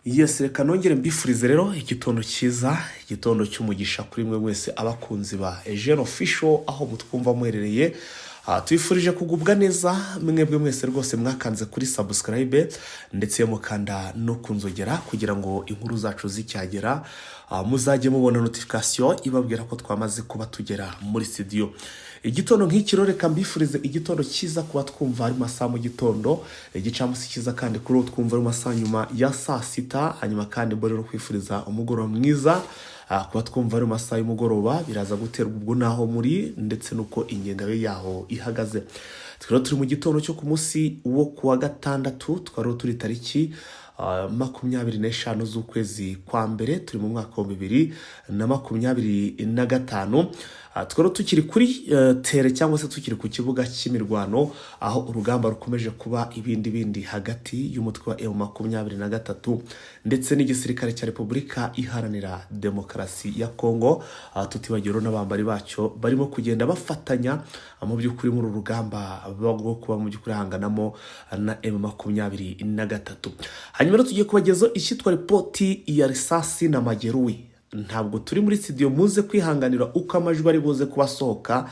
Yes, reka nongere mbifurize rero igitondo cyiza, igitondo cy'umugisha kuri mwe mwese abakunzi ba Eugene Official aho mutwumva muherereye. Twifurije kugubwa neza mwebwe mwese rwose mwakanze kuri subscribe ndetse mukanda no kunzogera kugira ngo inkuru zacu zicyagera muzajye mubona notification ibabwira ko twamaze kuba tugera muri studio. Igitondo nk'ikiro reka mbifurize igitondo cyiza kuba twumva ari masaha mu gitondo, igicamusi cyiza kandi kuri uwo twumva ari masaha nyuma ya saa sita, hanyuma kandi mbone no kwifuriza umugoroba mwiza kuba twumva ari masaha y'umugoroba biraza guterwa ubwo naho muri ndetse nuko ingengabe yaho ihagaze. Twari turi mu gitondo cyo ku munsi wo kuwa gatandatu, twari turi tariki 25 z'ukwezi kwa mbere, turi mu mwaka wa 2025. Twari tukiri kuri tere cyangwa se tukiri ku kibuga cy'imirwano aho urugamba rukomeje kuba ibindi hagati y'umutwe wa M23 ndetse n'igisirikare cya Repubulika Iharanira Demokarasi ya Kongo. Tutibagiro n'abambari bacyo barimo kugenda bafatanya mu by'ukuri muri urugamba rwo kuba mu by'ukuri hanganamo na M23. Hanyuma tugiye kubagezo icyitwa repoti ya risasi na mageruwi. Ntabwo turi muri studio muze kwihanganira uko amajwi ari buze kubasohoka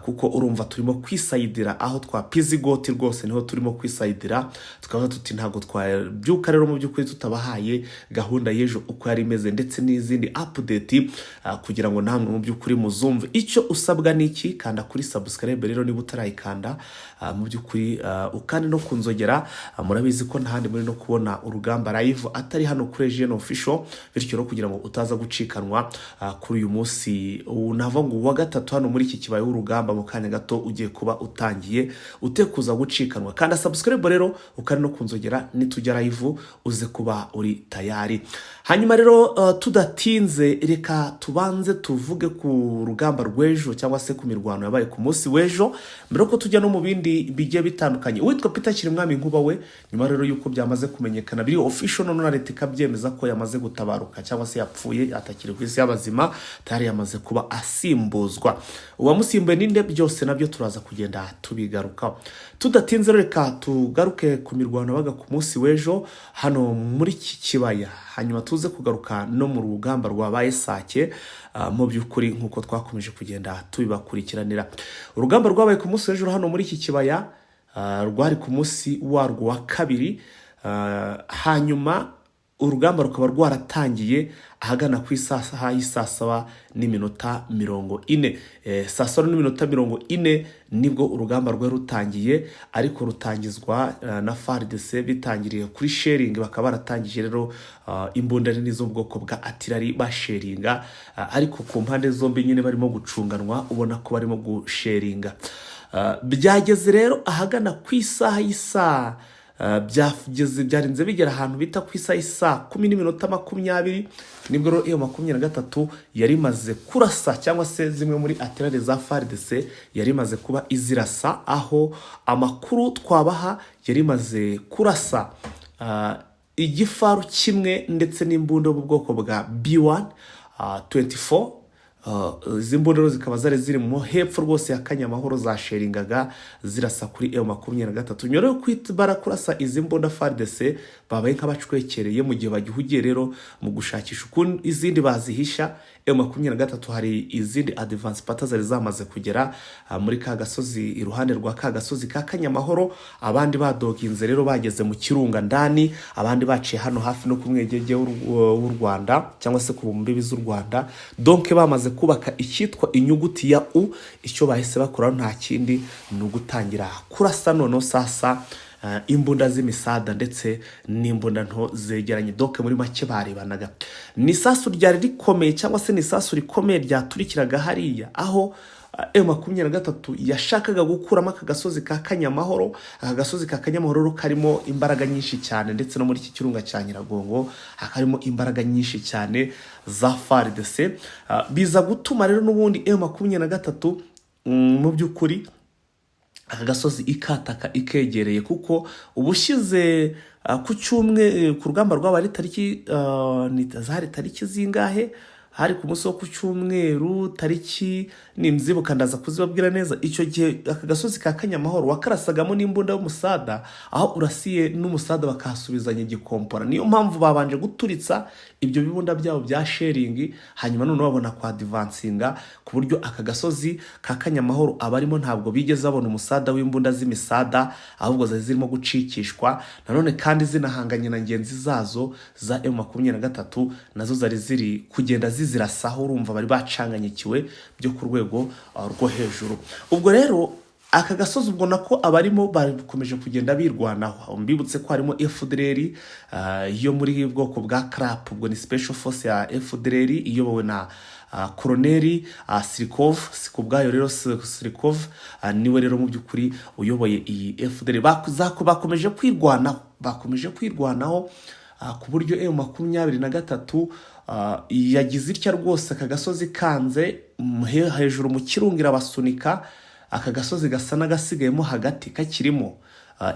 kuko urumva turimo kwisayidira aho twapize igoti rwose niho turimo kwisayidira, tukavuga tuti ntabwo twabyuka rero mu by'ukuri tutabahaye gahunda y'ejo uko yari imeze ndetse n'izindi update kugira ngo namwe mu by'ukuri muzumve. Icyo usabwa niki, kanda kuri subscribe rero niba utarayikanda mu by'ukuri ukandi no kunzogera. Murabizi ko ntahandi muri no kubona urugamba live atari hano kuri Eugene Official, bityo rero kugira ngo utaza gucikanwa kuri uyu munsi unava ngo wa gatatu hano muri iki kibaye urugamba mu kanya gato ugiye kuba utangiye utekuza gucikanwa. Kanda subscribe rero ukandi no kunzogera nitujya live uze kuba uri tayari. Hanyuma rero tudatinze reka tubanze tuvuge ku rugamba rw'ejo cyangwa se ku mirwano yabaye ku munsi w'ejo mbere ko tujya no mu bindi bigiye bitandukanye. Uwitwa Peter Kirimwami Nkuba we nyuma rero yuko byamaze kumenyekana biri official none na leta ikabyemeza ko yamaze gutabaruka cyangwa se yapfuye atakiri ku isi y'abazima, tayari yamaze kuba asimbuzwa. Uwamusimbuye ninde byose nabyo turaza kugenda tubigarukaho. Tudatinze reka tugaruke ku mirwano baga ku munsi w'ejo hano muri iki kibaya, hanyuma tuze kugaruka no mu rugamba rwabaye Sake mu by'ukuri nkuko twakomeje kugenda tubibakurikiranira. Urugamba rwabaye ku munsi w'ejo hano muri iki kibaya rwari ku munsi warwo wa kabiri, hanyuma urugamba rukaba rwaratangiye ahagana ku isaha y'isasa n'iminota 40. Sasa n'iminota 40 nibwo urugamba rwe rutangiye, ariko rutangizwa na FARDC bitangiriye kuri sharing. Bakaba baratangije rero imbunda nini zo bwoko bwa artillery basharinga, ariko ku mpande zombi nyine barimo gucunganwa ubona ko barimo gusharinga. Byageze rero ahagana ku isaha y'isa byarinze bigera ahantu bita ku isaha y'isa 10:20 nibwo rero iyo 23 yari maze kurasa cyangwa se zimwe muri artillery za FARDC yari maze kuba izirasa, aho amakuru twabaha yari maze kurasa igifaru kimwe ndetse n'imbunda mu bwoko bwa B1 24. Zimbundero zikaba ziri mu hepfo rwose ya Kanyamahoro zasharingaga zirasa kuri M23. Nyoro yo kwitbara kurasa izimbunda FARDC babaye nk'abacwekereye mu gihe bagihugiye rero mu gushakisha ukuntu izindi bazihisha. M23 hari izindi advance pata zari zamaze kugera muri ka gasozi iruhande rwa ka gasozi ka Kanyamahoro, abandi badoginze rero bageze mu kirunga ndani, abandi baciye hano hafi no kumwegege w'u Rwanda cyangwa se ku mbibi z'u Rwanda. Donc bamaze kubaka icyitwa inyuguti ya U, icyo bahise bakora nta kindi ni ugutangira kurasa nono sasa imbunda zimisada ndetse n'imbunda nto zegeranye. Doke muri make barebanaga ni sasu ryari rikomeye cyangwa se ni sasu rikomeye ryaturikiraga hariya aho M23 yashakaga gukuramo aka gasozi ka Kanyamahoro. Aka gasozi ka Kanyamahoro karimo imbaraga nyinshi cyane ndetse no muri iki kirunga cya Nyiragongo hakarimo imbaraga nyinshi cyane za FARDC. Biza gutuma rero n'ubundi M23 mu by'ukuri aka gasozi ikataka ikegereye, kuko ubushize ku cyumwe ku rugamba rw'abari tariki zari tariki zingahe hari ku munsi wo ku cyumweru tariki nimzibuka ndaza kuzibabwira neza. Icyo gihe aka gasozi ka Kanyamahoro wakarasagamo n'imbunda y'umusada, aho urasiye n'umusada bakahasubizanya igikompora. Niyo mpamvu babanje guturitsa ibyo bibunda byabo bya sharing, hanyuma none babona kwa advancinga ku buryo aka gasozi ka Kanyamahoro abarimo ntabwo bigeze babona umusada w'imbunda zimisada, ahubwo zari zirimo gucikishwa. Nanone kandi zinahanganye na ngenzi zazo za M23 nazo zari ziri kugenda zizirasaho, urumva bari bacanganyikiwe byo ku rwego rwo hejuru. Ubwo rero aka gasozi ubwo nako abarimo bakomeje kugenda birwanaho. Mbibutse ko harimo FDLR yo muri bwoko bwa CRAP, ubwo ni Special Force ya FDLR iyobowe na Colonel Sirikov. Sikubwayo rero Sirikov niwe rero mu byukuri uyoboye iyi FDLR. Bakomeje kwirwanaho ku buryo M23 yagize itya rwose aka gasozi kanze hejuru mu kirungira basunika. Aka gasozi gasa n'agasigayemo hagati kakirimo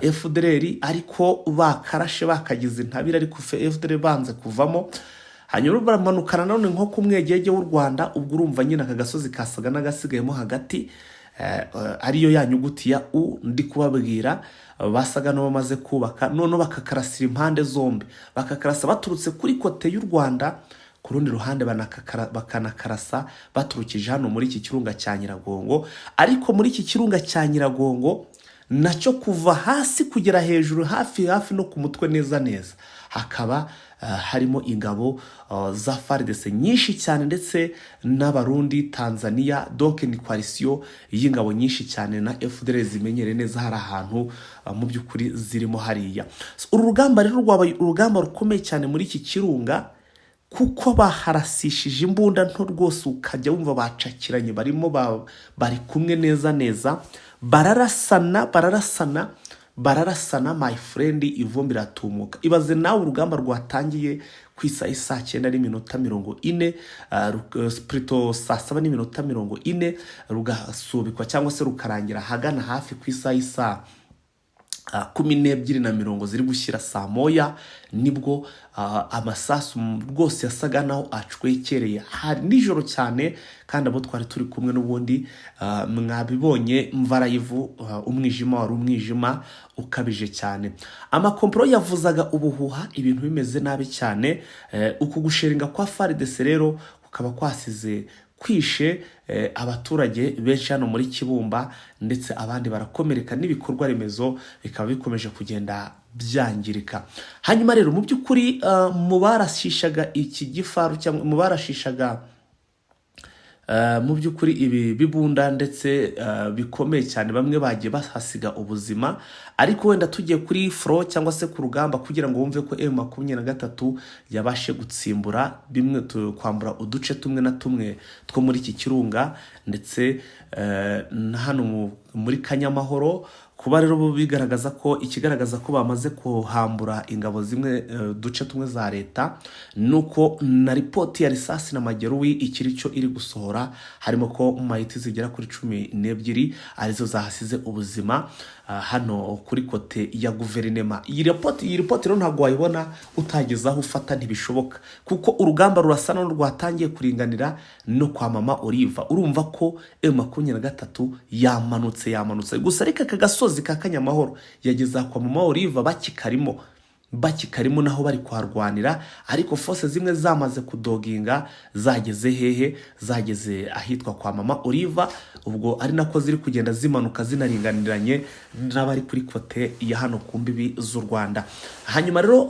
FDLR, ariko bakarashe bakagize intabire, ariko FDLR banze kuvamo. Hanyuma baramanukana none nko ku mwegege w'u Rwanda. Ubwo urumva nyine aka gasozi kasaga n'agasigayemo hagati, ariyo ya nyuguti ya U ndi kubabwira. Basaga no bamaze kubaka none bakakarasira impande zombi, bakakarasa baturutse kuri kote y'u Rwanda, ku rundi ruhande bakanakarasa baturukije hano muri iki kirunga cya Nyiragongo. Ariko muri iki kirunga cya Nyiragongo nacyo kuva hasi kugera hejuru hafi no ku mutwe neza hakaba harimo ingabo za FARDC nyinshi cyane, ndetse n'Abarundi, Tanzania. Donc ni coalition y'ingabo nyinshi cyane na FDLR zimenyere neza hari ahantu mu byukuri zirimo hariya. Uru rugamba rero rwabaye urugamba rukomeye cyane muri iki kirunga, kuko baharasishije imbunda nto rwose ukajya wumva bacakiranye, barimo bari kumwe neza, bararasana my friend, ivumbi ratumuka. Ibaze nawe urugamba rwatangiye ku isaha 9:40 sprito saa 7:40 rugasubikwa cyangwa se rukarangira hagana hafi ku isaha 12:40 ziri gushyira saa moya, nibwo amasasu rwose yasaga naho acwekereye. Hari nijoro cyane, kandi abo twari turi kumwe n'ubundi mwabibonye mvara yivu, umwijima wari umwijima ukabije cyane. Amakompro yavuzaga ubuhuha, ibintu bimeze nabi cyane. Uku gusheringa kwa FARDC rero kukaba kwasize kwishe abaturage benshi hano muri Kibumba, ndetse abandi barakomereka, n'ibikorwa remezo bikaba bikomeje kugenda byangirika. Hanyuma rero mu byukuri mubarashishaga iki gifaru cyangwa mubarashishaga mu byukuri ibi bibunda, ndetse bikomeye cyane, bamwe bagiye bahasiga ubuzima. Ariko wenda tugiye kuri fro cyangwa se ku rugamba, kugira ngo wumve ko M23 yabashe gutsimbura bimwe, kwambura uduce tumwe na tumwe two muri iki kirunga, ndetse hano muri Kanyamahoro. Kuba rero bigaragaza ko ikigaragaza ko bamaze kuhambura ingabo zimwe duce tumwe za leta, nuko na ripoti ya risasi na mageruwi ikiri cyo iri gusohora, harimo ko mayiti zigera kuri 12 arizo zahasize ubuzima hano kuri kote ya guverinema. Iyi report rero ntabwo wayibona utagezaho ufata, ntibishoboka, kuko urugamba rurasa no rwatangiye kuringanira no kwa mama Oliva. Urumva ko M23 yamanutse gusa, ariko aka gasozi ka Kanyamahoro yageza kwa mama Oliva bakikarimo naho bari kwarwanira, ariko force zimwe zamaze kudoginga, zageze hehe, zageze ahitwa kwa mama Oliva. Ubwo ari nako ziri kugenda zimanuka zinaringaniranye n'abari kuri kote ya hano ku mbibi z'u Rwanda. Hanyuma rero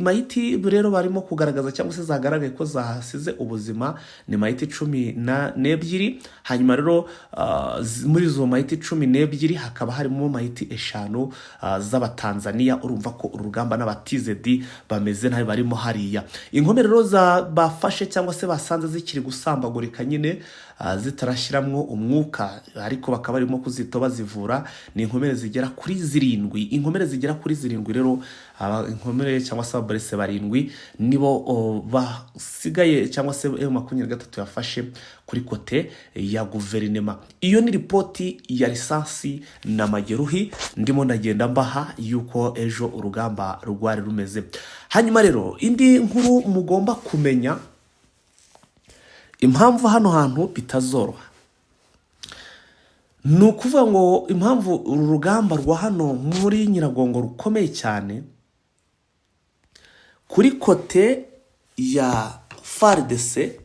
mayiti rero barimo kugaragaza cyangwa se zagaragaye ko zahasize ubuzima ni mayiti 12. Hanyuma rero muri zo mayiti 12 hakaba harimo mayiti 5 z'Abatanzania. Urumva ko urugamba n'abatizedi bameze nabi barimo hariya. Inkome rero bafashe cyangwa se basanze zikiri gusambagurika nyine, zitarashiramwo umwuka, ariko bakaba barimo kuzito bazivura. Ni inkomere zigera kuri 7 rero inkomere cyangwa se ababrese 7 nibo basigaye, cyangwa se M23 yafashe kuri kote ya guverinema. Iyo ni ripoti ya lisansi na mageruhi ndimo ndagenda mbaha yuko ejo urugamba rwari rumeze. Hanyuma rero indi nkuru mugomba kumenya impamvu hano hantu bitazoroha ni ukuvuga ngo impamvu uru rugamba rwa hano muri Nyiragongo rukomeye cyane kuri kote ya FARDC,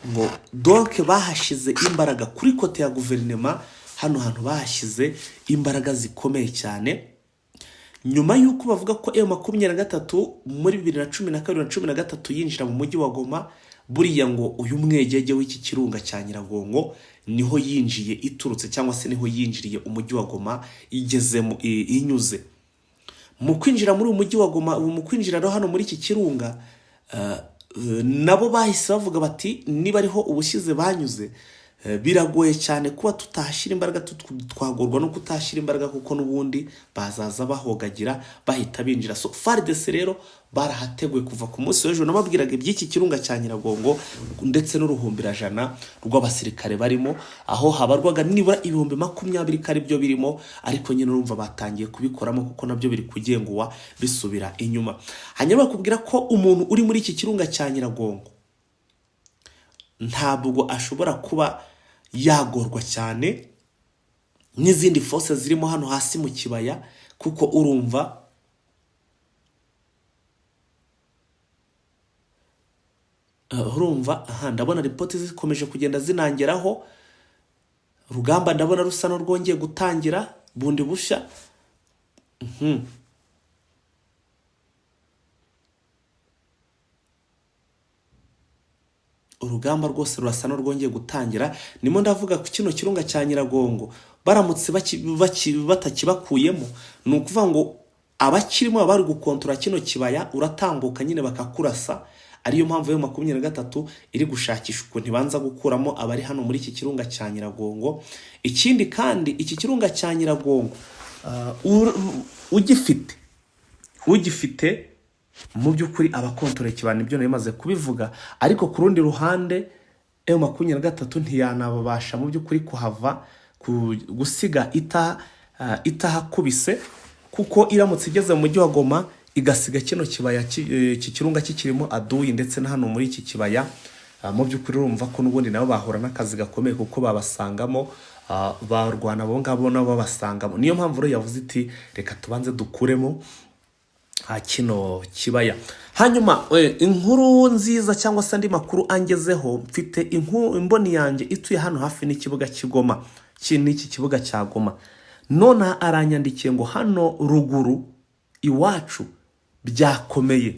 ngo donc bahashize imbaraga kuri kote ya guverinema. Hano hantu bahashize imbaraga zikomeye cyane, nyuma y'uko bavuga ko M23 muri 2012-2013 yinjira mu mujyi wa Goma. Buriya ngo uyu mwegege w'iki kirunga cya Nyiragongo niho yinjiye iturutse, cyangwa se niho yinjiriye umujyi wa Goma igezemo inyuze. Mu kwinjira muri umujyi wa Goma, mu kwinjira rero hano muri iki kirunga, nabo bahise bavuga bati niba ariho ubushize banyuze, biragoye cyane kuba tutashira imbaraga, twagorwa no kutashira imbaraga, kuko nubundi bazaza bahogagira bahita binjira. So FARDC rero barahateguye kuva ku munsi w'ejo. Nababwiraga iby'iki kirunga cya Nyiragongo ndetse n'uruhumbirajana rw'abasirikare barimo, aho habarwaga nibura 20,000 kari byo birimo, ariko nyine urumva batangiye kubikoramo kuko nabyo biri kugenguwa bisubira inyuma. Hanyuma bakubwira ko umuntu uri muri iki kirunga cya Nyiragongo ntabwo ashobora kuba yagorwa cyane n'izindi force zirimo hano hasi mu kibaya, kuko urumva ndabona report zikomeje kugenda zinangeraho. Rugamba ndabona rusa no rwongeye gutangira bundi busha. Urugamba rwose rurasa no rwongeye gutangira. Nimo ndavuga ku kino kirunga cya Nyiragongo baramutse batakibakuyemo, ni ukuvuga ngo abakirimo bari gukontora kino kibaya, uratambuka nyine bakakurasa. Ariyo mpamvu yo 23 iri gushakisha ukuntu ibanza gukuramo abari hano muri iki kirunga cya Nyiragongo. Ikindi kandi iki kirunga cya Nyiragongo ugifite mu by'ukuri abakontora kibana, ibyo narimaze kubivuga. Ariko ku rundi ruhande M23 ntiyanabasha mu by'ukuri kuhava gusiga itahakubise, kuko iramutse igeze mu mujyi wa Goma igasiga kino kibaya kirunga kikirimo aduyi ndetse na hano muri iki kibaya, mu by'ukuri urumva ko n'ubundi nabo bahura n'akazi gakomeye, kuko babasangamo barwana bo ngabo nabo babasangamo. Niyo mpamvu rero yavuze iti reka tubanze dukuremo kino kibaya. Hanyuma inkuru nziza cyangwa se andi makuru angezeho, mfite imboni yanjye ituye hano hafi n'ikibuga cy'Igoma, n'iki kibuga cya Goma. None aranyandikiye ngo hano ruguru iwacu byakomeye.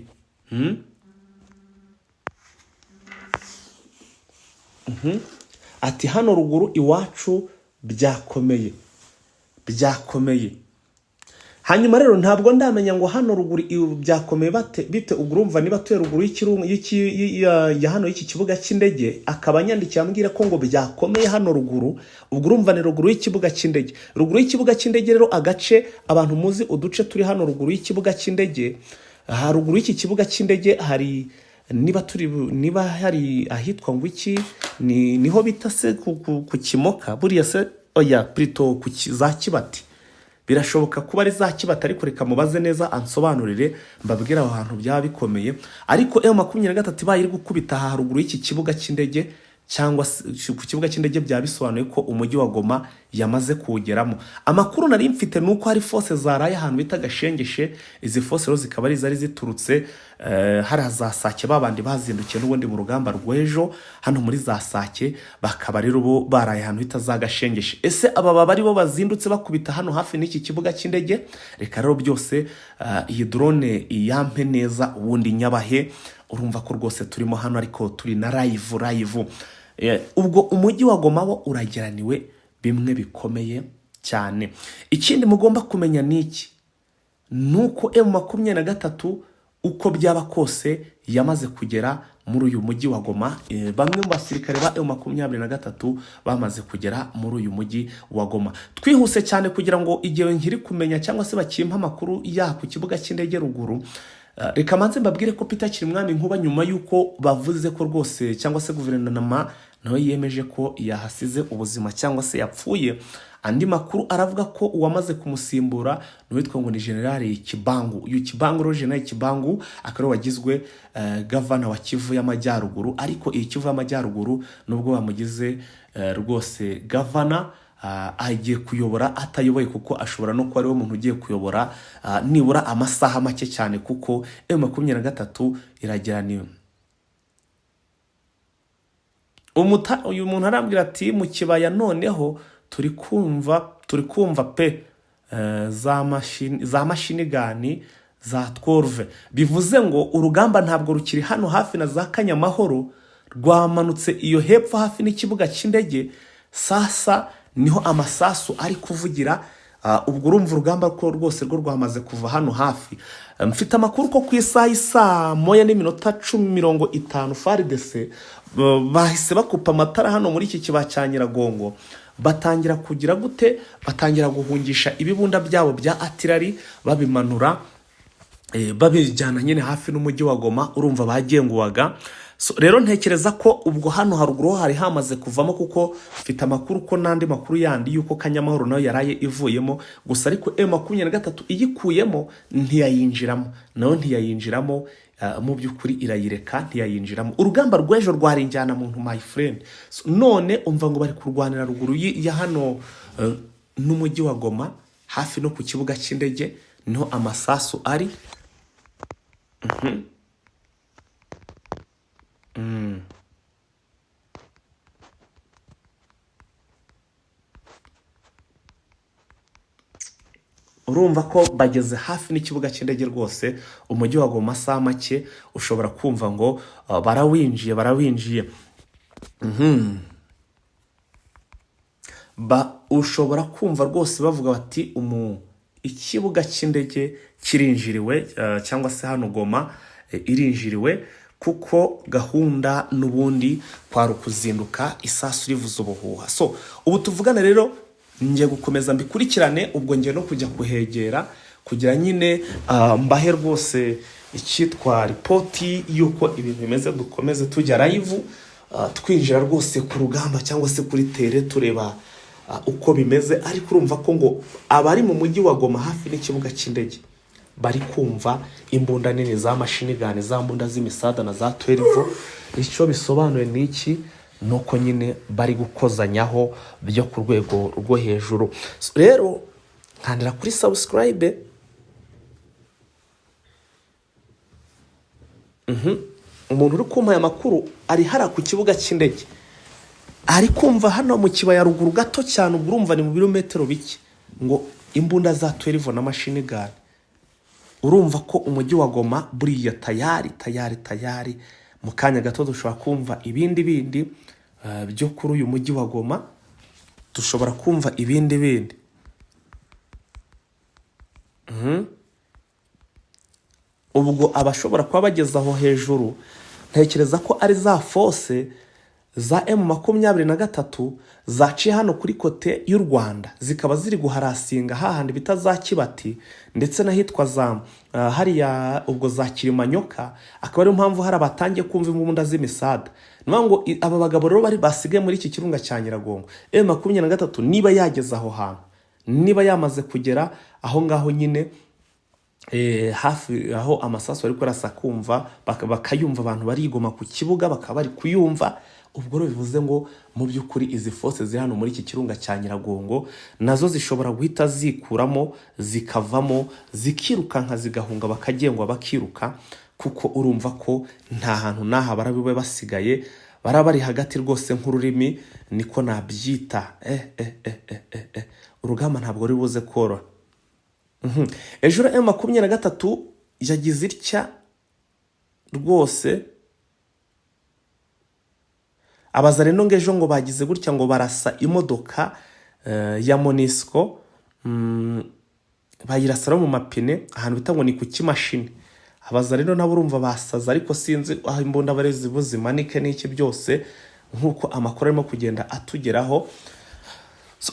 Ati hano ruguru iwacu byakomeye. Hanyuma rero ntabwo ndamenya ngo hano ruguru byakomeye bite. Urumva niba tuye ruguru ya hano y'iki kibuga cy'indege, akaba nyandikiye ambwira ko ngo byakomeye hano ruguru, ubwo urumva ni ruguru y'ikibuga cy'indege. Ruguru y'ikibuga cy'indege rero agace abantu muzi uduce turi hano ruguru y'ikibuga cy'indege, ruguru y'iki kibuga cy'indege hari niba hari ahitwa ngo iki niho bita se ku Kimoka, buriya se oya plutôt ku za Kibati. Birashoboka kuba ari za Kibati, ariko reka mubaze neza ansobanurire mbabwira aho hantu byaba bikomeye. Ariko M23 bayiri gukubita haruguru y'iki kibuga cy'indege, cyangwa ku kibuga cy'indege bya bisobanuye ko umujyi wa Goma yamaze kuwugeramo. Amakuru nari mfite nuko hari force zaraye ahantu bita Gashengeshe. Izi force rero zikaba ari zari ziturutse hari za Sake, babandi bazindukiye n'ubundi mu rugamba rw'ejo hano muri za Sake, bakaba rero bo baraye ahantu bita za Gashengeshe. Ese aba bari bo bazindutse bakubita hano hafi n'iki kibuga cy'indege? Reka rero byose iyi drone iyampe neza ubundi nyabahe. Urumva ko rwose turimo hano, ariko turi na live. Ubwo umujyi wa Goma wo urageraniwe bimwe bikomeye cyane. Ikindi mugomba kumenya niki nuko M23 uko byaba kose yamaze kugera muri uyu mujyi wa Goma. Bamwe mu basirikare ba M23 bamaze kugera muri uyu mujyi wa Goma. Twihuse cyane kugira ngo igihe nkiri kumenya cyangwa se bakimpa amakuru ya ku kibuga cy'indege ruguru. Reka manze mbabwire ko Peter Kirimwami Nkuba, nyuma yuko bavuze ko rwose cyangwa se guverinoma nayo yemeje ko yahasize ubuzima cyangwa se yapfuye, andi makuru aravuga ko uwamaze kumusimbura n'uwitwa ngo ni generali Kibangu. Uyu Kibangu ro generali Kibangu akaba wagizwe governor wa Kivu y'Amajyaruguru, ariko iyi Kivu y'Amajyaruguru nubwo bamugize rwose governor agiye kuyobora atayoboye, kuko ashobora no kuba ari we muntu ugiye kuyobora nibura amasaha make cyane, kuko M23 irageraniye. Uyu muntu arambwira ati mu kibaya noneho turi kumva pe za mashini gani za 12. Bivuze ngo urugamba ntabwo rukiri hano hafi na za Kanyamahoro, rwamanutse iyo hepfo hafi n'ikibuga cy'indege. Sasa niho amasasu ari kuvugira. Ubwo urumva urugamba ko rwose rwo rwamaze kuva hano hafi. Mfite amakuru ko ku isaha 1:10:50 FARDC bahise bakupa amatara hano muri iki kiba cya Nyiragongo, batangira kugira gute, batangira guhungisha ibibunda byabo bya artillery babimanura babijyana nyine hafi n'umujyi wa Goma. Urumva bagenguwaga. Rero ntekereza ko ubwo hano haruguru hari hamaze kuvamo, kuko mfite amakuru ko nandi makuru yandi yuko Kanyamahoro nayo yaraye ivuyemo, gusa ariko M23 iyikuyemo ntiyayinjiramo mu by'ukuri irayireka ntiyayinjiramo. Urugamba rw'ejo rwarinjyana muntu my friend. None umva ngo bari kurwanira ruguru ya hano n'umujyi wa Goma hafi no ku kibuga cy'indege niho amasasu ari. Urumva ko bageze hafi n'ikibuga cy'indege rwose. Umujyi wa Goma saa make ushobora kumva ngo barawinjiye. Ushobora kumva rwose bavuga bati ikibuga cy'indege kirinjiriwe, cyangwa se hano Goma irinjiriwe, kuko gahunda n'ubundi kwari ukuzinduka isasu rivuza ubuhuha. Ubu tuvugana rero ngiye gukomeza mbikurikirane, ubwo ngiye no kujya kuhegera kugira nyine mbahe rwose icyitwa ripoti yuko ibintu bimeze. Dukomeze tujya live twinjira rwose ku rugamba cyangwa se kuri tere tureba uko bimeze. Ariko urumva ko ngo abari mu mujyi wa Goma hafi n'ikibuga cy'indege bari kumva imbunda nini za mashini gani, za mbunda zimisada na za 12. Icyo bisobanuye niki nuko nyine bari gukozanyaho byo ku rwego rwo hejuru. Rero nkandira kuri subscribe. Umuntu uri kumpa aya makuru ari hara ku kibuga cy'indege, ari kumva hano mu kibaya ruguru gato cyane, ubwo urumva ni mu birometero bike, ngo imbunda za 12 na mashini gani. Urumva ko umujyi wa Goma buriya tayari mu kanya gato dushobora kumva ibindi byo kuri uyu mujyi wa Goma. Dushobora kumva ibindi. Ubwo abashobora kuba bageze aho hejuru, ntekereza ko ari za force za M23 zaciye hano kuri kote y'u Rwanda, zikaba ziri guharasinga hahandi bita za Kibati, ndetse n'ahitwa za hariya ubwo za Kirimanyoka. Akaba ari mpamvu hari abatangiye kumva imbunda zimisada. Niyo ngo aba bagabo rero bari basigaye muri iki kirunga cya Nyiragongo, M23 niba yageze aho hantu, niba yamaze kugera aho ngaho nyine hafi aho amasasu bari kurasa kumva bakayumva, abantu barigoma ku kibuga bakaba bari kuyumva. Ubwo rero bivuze ngo mu by'ukuri izi force ziri hano muri iki kirunga cya Nyiragongo nazo zishobora guhita zikuramo, zikavamo, zikirukanka, zigahunga, bakagengwa bakiruka, kuko urumva ko nta hantu naha barabiwe basigaye, barabari hagati rwose nk'ururimi niko nabyita. Urugamba ntabwo ribuze kora. Ejo M23 yagize itya rwose, abazareno ngejo ngo bagize gutya ngo barasa imodoka ya Monisco, bayirasara mu mapine ahantu bita ngo ni ku kimashini. Abazareno nabo urumva basaza, ariko sinzi aho imbunda barezi buzimanike n'iki byose, nkuko amakuru arimo kugenda atugeraho.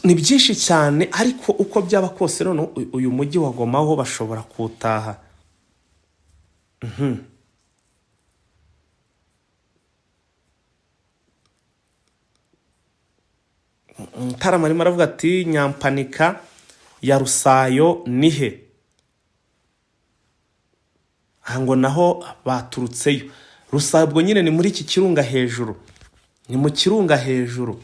Ni byinshi cyane, ariko uko byaba kose none uyu mujyi wa Goma ho bashobora kutaha. Mutarama arimo aravuga ati Nyampanika ya Rusayo nihe? Ngo naho baturutseyo. Rusayo ubwo nyine ni muri iki kirunga hejuru, ni mu kirunga hejuru.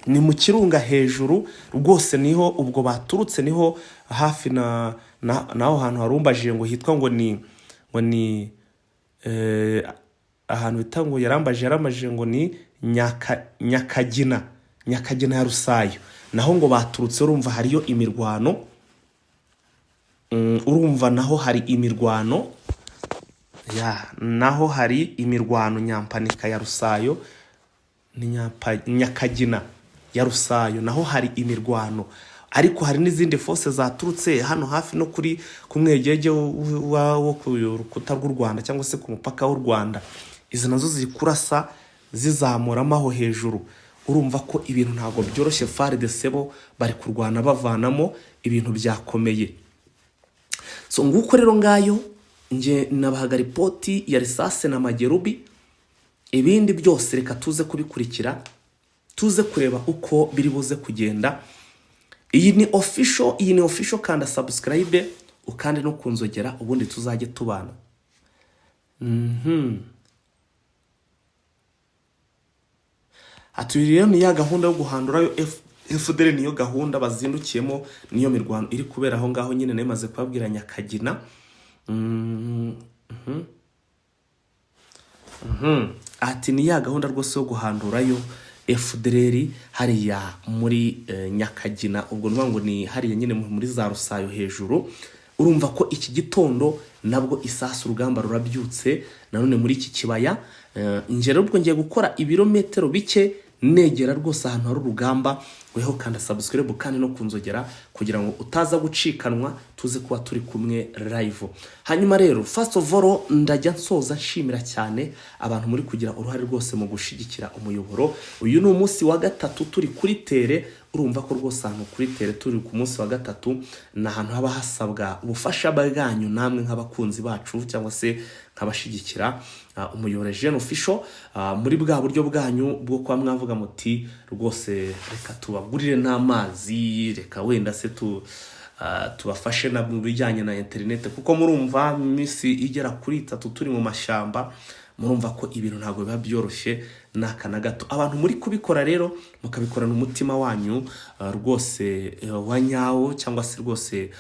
Ni mu kirunga hejuru rwose, niho ubwo baturutse, niho hafi naho hantu harumbaje ngo hitwa ngo ni ahantu bita ngo yarambaje ngo ni Nyakagina ya Rusayo, naho ngo baturutse. Urumva hariyo imirwano, urumva naho hari imirwano naho hari imirwano. Nyampanika ya Rusayo ni Nyakagina ya Rusayo, naho hari imirwano. Ariko hari n'izindi force zaturutse hano hafi no kuri kumwegege wo ku rukuta rw'u Rwanda cyangwa se ku mupaka w'u Rwanda. Izi nazo ziri kurasa zizamuramo aho hejuru. Urumva ko ibintu ntabwo byoroshye. FARDC bo bari kurwana bavanamo ibintu byakomeye. So nguko rero ngayo nje nabahaga ripoti ya risase na magerubi. Ibindi byose reka tuze kubikurikira, tuze kureba uko biri buze kugenda. Iyi ni official, kanda subscribe ukande no kunzogera, ubundi tuzajye tubana. Aturiye ni ya gahunda yo guhandurayo FDL, niyo gahunda bazindukiyemo, niyo mirwano iri kubera aho ngaho nyine nemaze kubabwira Nyakagina. Ati ni ya gahunda rwose yo guhandurayo FDL hariya muri Nyakagina. Ubwo ngo ni hariya nyine muri za Rusayo hejuru. Urumva ko iki gitondo nabwo isasa urugamba rurabyutse nanone muri iki kibaya. Njye ubwo ngiye gukora ibirometero bike negera rwose ahantu hari urugamba. Weho kanda subscribe kandi no kunzogera kugira ngo utaza gucikanwa, tuze kuba turi kumwe live. Hanyuma rero first of all ndajya nsoza nshimira cyane abantu muri kugira uruhare rwose mu gushigikira umuyoboro. Uyu ni umunsi wa gatatu turi kuri tere. Urumva ko rwose ahantu kuri tere turi ku munsi wa gatatu, na ahantu haba hasabwa ubufasha bwanyu namwe nk'abakunzi bacu cyangwa se nk'abashigikira umuyoboro Jeune Official, muri bwa buryo bwanyu bwo kwa mwavuga muti rwose reka tubagurire n'amazi, reka wenda se tubafashe na bijyanye na internet, kuko murumva iminsi igera kuri 3 turi mu mashamba. Murumva ko ibintu ntabwo biba byoroshye n'akana gato. Abantu muri kubikora rero mukabikorana umutima wanyu rwose wanyawo, cyangwa se rwose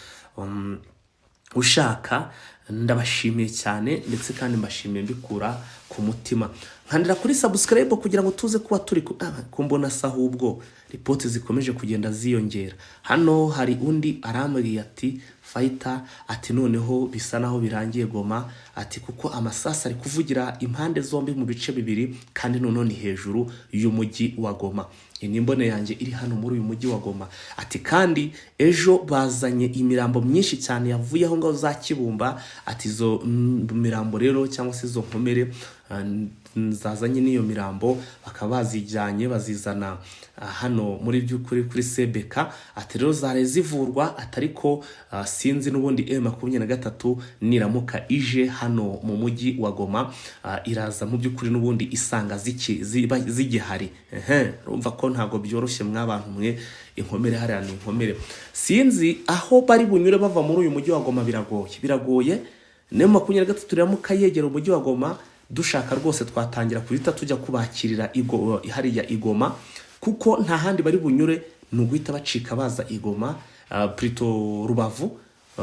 ushaka, ndabashimiye cyane, ndetse kandi mbashimiye mbikura ku mutima. Nkandira kuri subscribe kugira ngo tuze kuba turi kumbona sahubwo ripoti zikomeje kugenda ziyongera. Hano hari undi arambwiye ati fighter, ati noneho bisa naho birangiye Goma, ati kuko amasasa ari kuvugira impande zombi mu bice bibiri, kandi none hejuru y'umujyi wa Goma. Inimbone yanjye iri hano muri uyu mujyi wa Goma. Ati kandi ejo bazanye imirambo myinshi cyane yavuye aho ngaho za Kibumba. Ati zo mirambo rero cyangwa se zo nkomere zazanye niyo mirambo bakaba bazijyanye bazizana hano muri by'ukuri kuri Sebeka. Ati rero zare zivurwa, atariko sinzi n'ubundi M23 niramuka ije hano mu mujyi wa Goma iraza mu by'ukuri n'ubundi isanga zigihari. Urumva ko ntago byoroshye mwabantu mwe, inkomere hariya ni inkomere. Sinzi aho bari bunyure bava muri uyu mujyi wa Goma, biragoye. M23 riramuka yegera umujyi wa Goma, dushaka rwose twatangira kurita tujya kubakirira hariya Igoma, kuko nta handi bari bunyure n'uguhita bacika baza Igoma, plutôt Rubavu,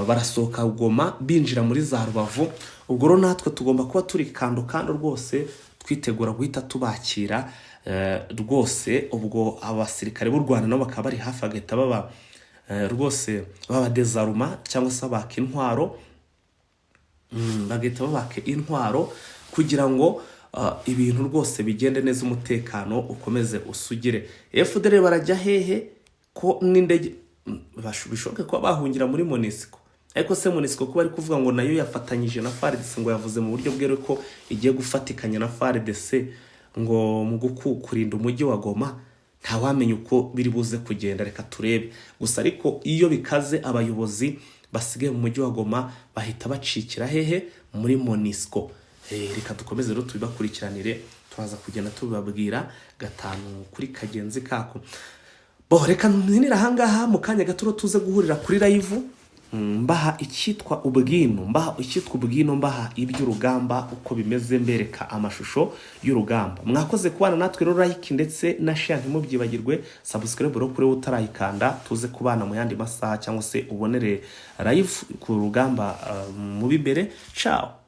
barasohoka Goma binjira muri za Rubavu. Ubwo rero natwe tugomba kuba turi kando rwose twitegura guhita tubakira rwose. Ubwo abasirikare b'u Rwanda nabo bakaba bari hafi agahita baba rwose baba dezaruma cyangwa se baka intwaro, bagahita babaka intwaro kugira ngo ibintu rwose bigende neza, umutekano ukomeze usugire. FDL barajya hehe ko n'indege bishoboke ko bahungira muri Monisco? Ariko se Monisco ko bari kuvuga ngo nayo yafatanyije na FARDC, ngo yavuze mu buryo bwere ko igiye gufatikanya na FARDC ngo mu kurinda umujyi wa Goma. Nta wamenye uko biri buze kugenda, reka turebe. Gusa ariko iyo bikaze abayobozi basigaye mu mujyi wa Goma bahita bacikira hehe muri Monisco. reka dukomeze rero tubibakurikiranire, turaza kugenda tubabwira gatanu kuri kagenzi kako. Reka ntinira ahangaha mu kanya gato tuze guhurira kuri live, mbaha icyitwa ubwino, mbaha iby'urugamba uko bimeze, mbereka amashusho y'urugamba. Mwakoze kubana natwe rero, like ndetse na share, ntimubyibagirwe subscribe ro kuri utarayikanda, tuze kubana mu yandi masaha cyangwa se ubonere live ku rugamba mu bibere. Ciao.